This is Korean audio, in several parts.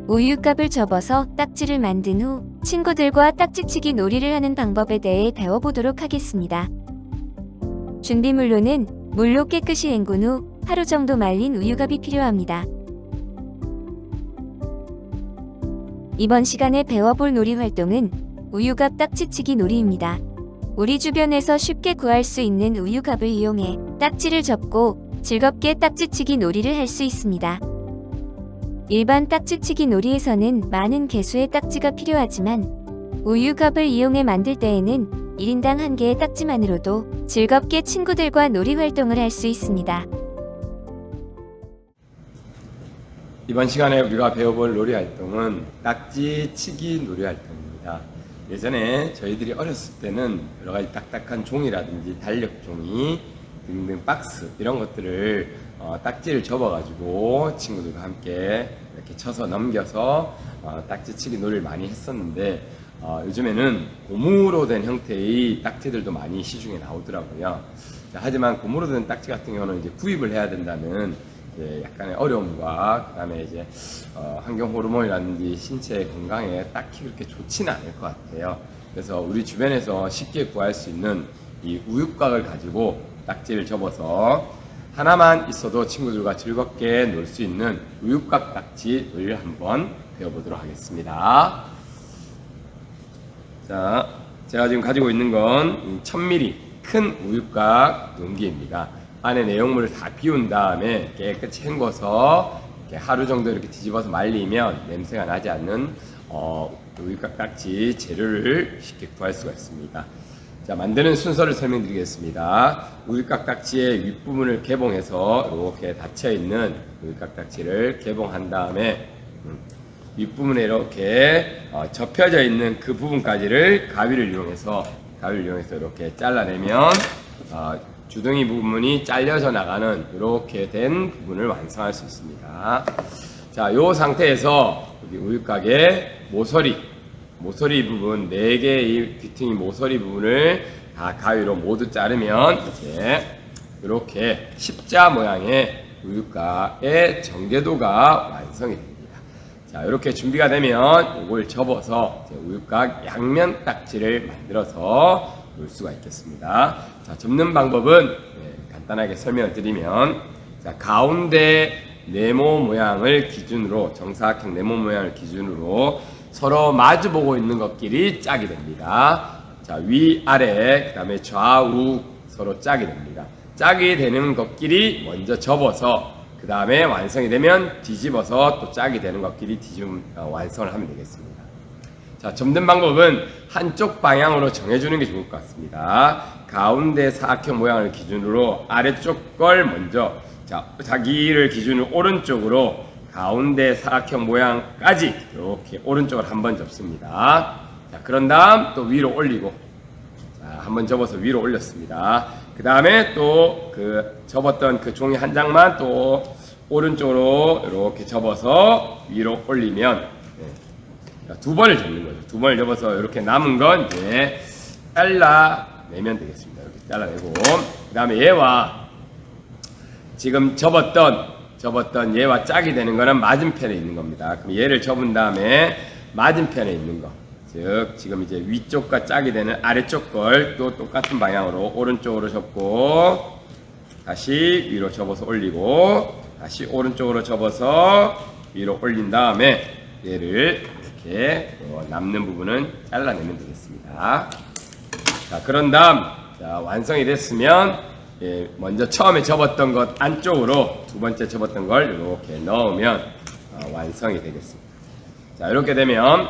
우유값을 접어서 딱지를 만든 후 친구들과 딱지치기 놀이를 하는 방법에 대해 배워보도록 하겠습니다. 준비물로는 물로 깨끗이 헹군 후 하루 정도 말린 우유값이 필요합니다. 이번 시간에 배워볼 놀이 활동은 우유값 딱지치기 놀이입니다. 우리 주변에서 쉽게 구할 수 있는 우유값을 이용해 딱지를 접고 즐겁게 딱지치기 놀이를 할 수 있습니다. 일반 딱지치기 놀이에서는 많은 개수의 딱지가 필요하지만 우유값을 이용해 만들 때에는 1인당 1개의 딱지만으로도 즐겁게 친구들과 놀이 활동을 할 수 있습니다. 이번 시간에 우리가 배워볼 놀이 활동은 딱지치기 놀이 활동입니다. 예전에 저희들이 어렸을 때는 여러 가지 딱딱한 종이라든지 달력 종이 등등 박스 이런 것들을 딱지를 접어가지고 친구들과 함께 이렇게 쳐서 넘겨서 딱지치기 놀이를 많이 했었는데 요즘에는 고무로 된 형태의 딱지들도 많이 시중에 나오더라고요. 하지만 고무로 된 딱지 같은 경우는 이제 구입을 해야 된다는 약간의 어려움과 그다음에 이제 환경 호르몬이라든지 신체 건강에 딱히 그렇게 좋지는 않을 것 같아요. 그래서 우리 주변에서 쉽게 구할 수 있는 이 우유곽을 가지고 딱지를 접어서 하나만 있어도 친구들과 즐겁게 놀 수 있는 우유곽 딱지를 한번 배워보도록 하겠습니다. 자, 제가 지금 가지고 있는 건 1000ml 큰 우유곽 용기입니다. 안에 내용물을 다 비운 다음에 깨끗이 헹궈서 이렇게 하루 정도 이렇게 뒤집어서 말리면 냄새가 나지 않는 우유곽 딱지 재료를 쉽게 구할 수가 있습니다. 자, 만드는 순서를 설명드리겠습니다. 우유곽 딱지의 윗부분을 개봉해서 이렇게 닫혀있는 우유곽 딱지를 개봉한 다음에 윗부분에 이렇게 접혀져 있는 그 부분까지를 가위를 이용해서 이렇게 잘라내면 주둥이 부분이 잘려져 나가는 이렇게 된 부분을 완성할 수 있습니다. 자, 이 상태에서 여기 우유곽의 모서리 부분 4개의 귀퉁이 모서리 부분을 다 가위로 모두 자르면 이제 이렇게 십자 모양의 우유곽의 정제도가 완성이 됩니다. 자, 이렇게 준비가 되면 이걸 접어서 우유곽 양면 딱지를 만들어서 놓을 수가 있겠습니다. 자, 접는 방법은 간단하게 설명을 드리면, 자, 가운데 네모 모양을 기준으로, 정사각형 네모 모양을 기준으로 서로 마주보고 있는 것끼리 짝이 됩니다. 자, 위아래, 그 다음에 좌우 서로 짝이 됩니다. 짝이 되는 것끼리 먼저 접어서 그 다음에 완성이 되면 뒤집어서 또 짝이 되는 것끼리 완성을 하면 되겠습니다. 자, 접는 방법은 한쪽 방향으로 정해주는 게 좋을 것 같습니다. 가운데 사각형 모양을 기준으로 아래쪽 걸 먼저, 자, 자기를 기준으로 오른쪽으로 가운데 사각형 모양까지 이렇게 오른쪽을 한번 접습니다. 자, 그런 다음 또 위로 올리고, 자, 한번 접어서 위로 올렸습니다. 그 다음에 또 그 접었던 그 종이 한 장만 또 오른쪽으로 이렇게 접어서 위로 올리면 2번을 접는 거죠. 2번을 접어서 이렇게 남은 건 이제 잘라내면 되겠습니다. 이렇게 잘라내고, 그 다음에 얘와 지금 접었던 얘와 짝이 되는 거는 맞은편에 있는 겁니다. 그럼 얘를 접은 다음에 맞은편에 있는 거, 즉 지금 이제 위쪽과 짝이 되는 아래쪽 걸 또 똑같은 방향으로 오른쪽으로 접고 다시 위로 접어서 올리고 다시 오른쪽으로 접어서 위로 올린 다음에 얘를 이렇게 남는 부분은 잘라내면 되겠습니다. 자, 그런 다음, 자, 완성이 됐으면 먼저 처음에 접었던 것 안쪽으로 두 번째 접었던 걸 이렇게 넣으면 완성이 되겠습니다. 자, 이렇게 되면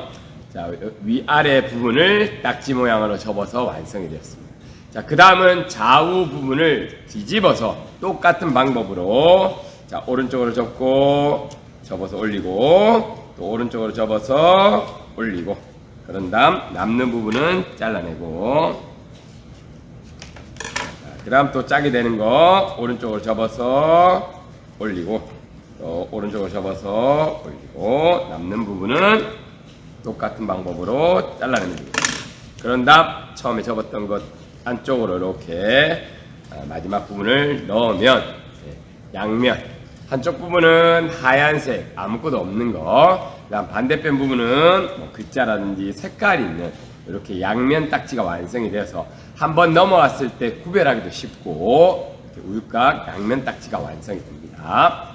자, 위아래 부분을 딱지 모양으로 접어서 완성이 되었습니다. 자, 그 다음은 좌우 부분을 뒤집어서 똑같은 방법으로, 자, 오른쪽으로 접어서 올리고 또 오른쪽으로 접어서 올리고, 그런 다음 남는 부분은 잘라내고, 그 다음 또 짝이 되는 거 오른쪽으로 접어서 올리고 또 오른쪽으로 접어서 올리고 남는 부분은 똑같은 방법으로 잘라내면 됩니다. 그런 다음 처음에 접었던 것 안쪽으로 이렇게 마지막 부분을 넣으면 양면 한쪽 부분은 하얀색 아무것도 없는 거, 그다음 반대편 부분은 뭐 글자라든지 색깔이 있는 이렇게 양면 딱지가 완성이 돼서 한번 넘어왔을 때 구별하기도 쉽고 이렇게 우유곽 양면 딱지가 완성이 됩니다.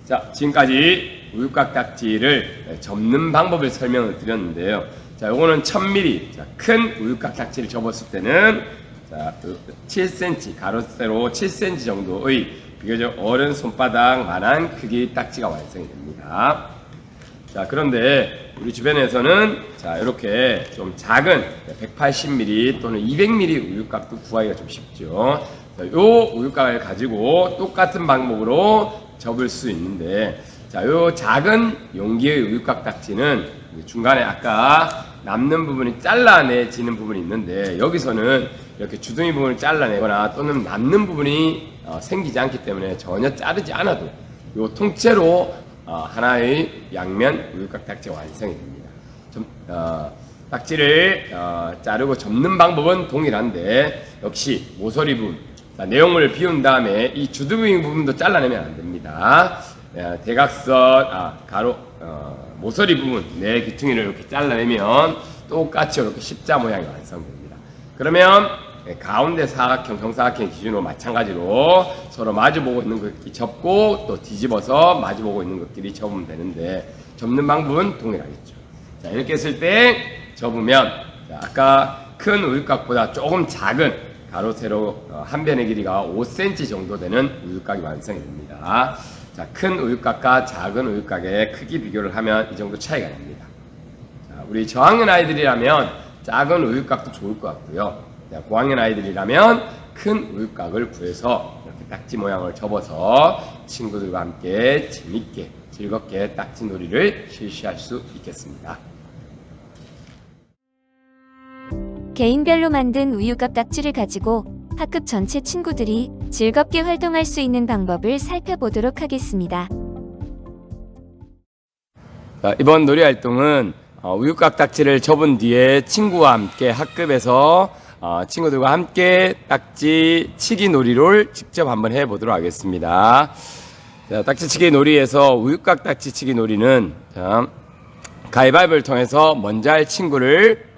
자, 지금까지 우유곽 딱지를 접는 방법을 설명을 드렸는데요. 자, 요거는 1000mm. 자, 큰 우유곽 딱지를 접었을 때는 자, 7cm, 가로 세로 7cm 정도의 비교적 어른 손바닥만한 크기 딱지가 완성이 됩니다. 자, 그런데 우리 주변에서는 자, 이렇게 좀 작은 180mm 또는 200mm 우유곽도 구하기가 좀 쉽죠. 자, 요 우유곽을 가지고 똑같은 방법으로 접을 수 있는데, 자, 요 작은 용기의 우유곽 딱지는 중간에 아까 남는 부분이 잘라내지는 부분이 있는데, 여기서는 이렇게 주둥이 부분을 잘라내거나 또는 남는 부분이 생기지 않기 때문에 전혀 자르지 않아도 요 통째로 하나의 양면 우유곽 딱지가 완성이 됩니다. 딱지를 자르고 접는 방법은 동일한데 역시 모서리 부분, 내용물을 비운 다음에 이 주둥이 부분도 잘라내면 안 됩니다. 대각선, 가로, 모서리 부분, 내 귀퉁이를 이렇게 잘라내면 똑같이 이렇게 십자 모양이 완성됩니다. 그러면 가운데 사각형, 정사각형 기준으로 마찬가지로 서로 마주보고 있는 것끼리 접고 또 뒤집어서 마주보고 있는 것끼리 접으면 되는데 접는 방법은 동일하겠죠. 자, 이렇게 했을 때 접으면 아까 큰 우유곽보다 조금 작은 가로 세로 한 변의 길이가 5cm 정도 되는 우유곽이 완성이 됩니다. 자, 큰 우유곽과 작은 우유곽의 크기 비교를 하면 이 정도 차이가 납니다. 자, 우리 저학년 아이들이라면 작은 우유곽도 좋을 것 같고요. 고학년 아이들이라면 큰 우유곽을 구해서 이렇게 딱지 모양을 접어서 친구들과 함께 재밌게 즐겁게 딱지 놀이를 실시할 수 있겠습니다. 개인별로 만든 우유곽 딱지를 가지고 학급 전체 친구들이 즐겁게 활동할 수 있는 방법을 살펴보도록 하겠습니다. 자, 이번 놀이 활동은 우유곽 딱지를 접은 뒤에 친구와 함께 학급에서 친구들과 함께 딱지 치기 놀이를 직접 한번 해보도록 하겠습니다. 자, 딱지 치기 놀이에서 우유곽 딱지 치기 놀이는 가위바위보를 통해서 먼저 할 친구를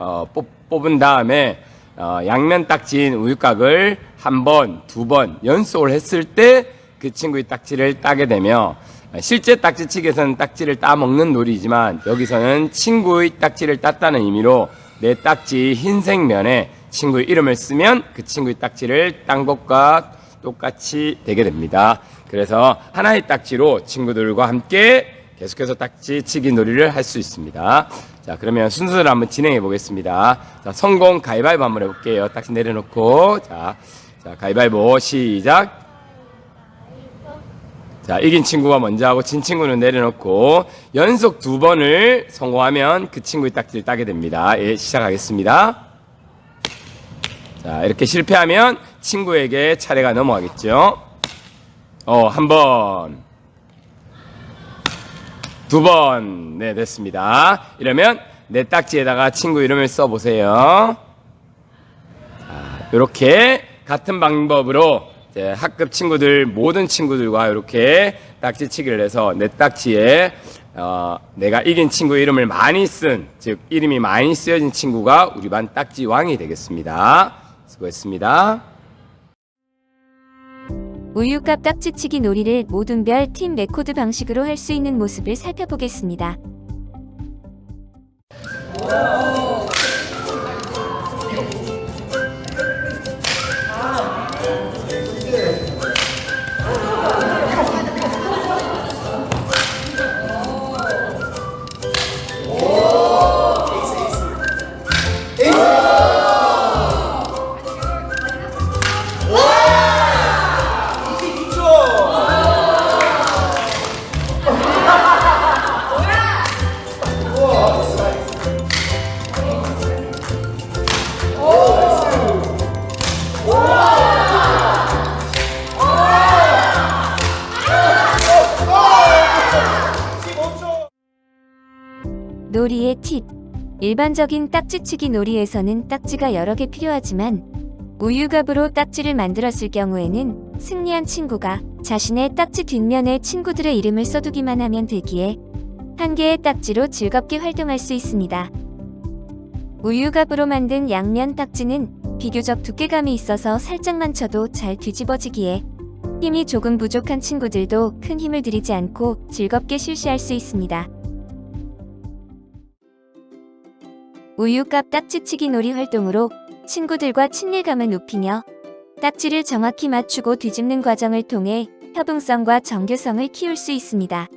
뽑은 다음에 양면 딱지인 우유곽을 한 번, 두 번 연속을 했을 때 그 친구의 딱지를 따게 되며, 실제 딱지치기에서는 딱지를 따먹는 놀이지만 여기서는 친구의 딱지를 땄다는 의미로 내 딱지 흰색 면에 친구의 이름을 쓰면 그 친구의 딱지를 딴 것과 똑같이 되게 됩니다. 그래서 하나의 딱지로 친구들과 함께 계속해서 딱지치기 놀이를 할 수 있습니다. 자, 그러면 순서를 한번 진행해 보겠습니다. 자, 성공 가위바위보 한번 해볼게요. 딱지 내려놓고, 자, 가위바위보 시작. 자, 이긴 친구가 먼저 하고 진 친구는 내려놓고 연속 2번을 성공하면 그 친구의 딱지를 따게 됩니다. 예, 시작하겠습니다. 자, 이렇게 실패하면 친구에게 차례가 넘어가겠죠. 한 번, 2번, 네, 됐습니다. 이러면 내 딱지에다가 친구 이름을 써보세요. 자, 이렇게 같은 방법으로 이제 학급 친구들, 모든 친구들과 이렇게 딱지치기를 해서 내 딱지에 내가 이긴 친구 이름을 많이 쓴, 즉 이름이 많이 쓰여진 친구가 우리 반 딱지 왕이 되겠습니다. 수고했습니다. 우유곽 딱지치기 놀이를 모든별 팀 레코드 방식으로 할 수 있는 모습을 살펴보겠습니다. 놀이의 팁. 일반적인 딱지치기 놀이에서는 딱지가 여러 개 필요하지만 우유갑으로 딱지를 만들었을 경우에는 승리한 친구가 자신의 딱지 뒷면에 친구들의 이름을 써두기만 하면 되기에 한 개의 딱지로 즐겁게 활동할 수 있습니다. 우유갑으로 만든 양면 딱지는 비교적 두께감이 있어서 살짝만 쳐도 잘 뒤집어지기에 힘이 조금 부족한 친구들도 큰 힘을 들이지 않고 즐겁게 실시할 수 있습니다. 우유갑 딱지치기 놀이 활동으로 친구들과 친밀감을 높이며 딱지를 정확히 맞추고 뒤집는 과정을 통해 협응성과 정교성을 키울 수 있습니다.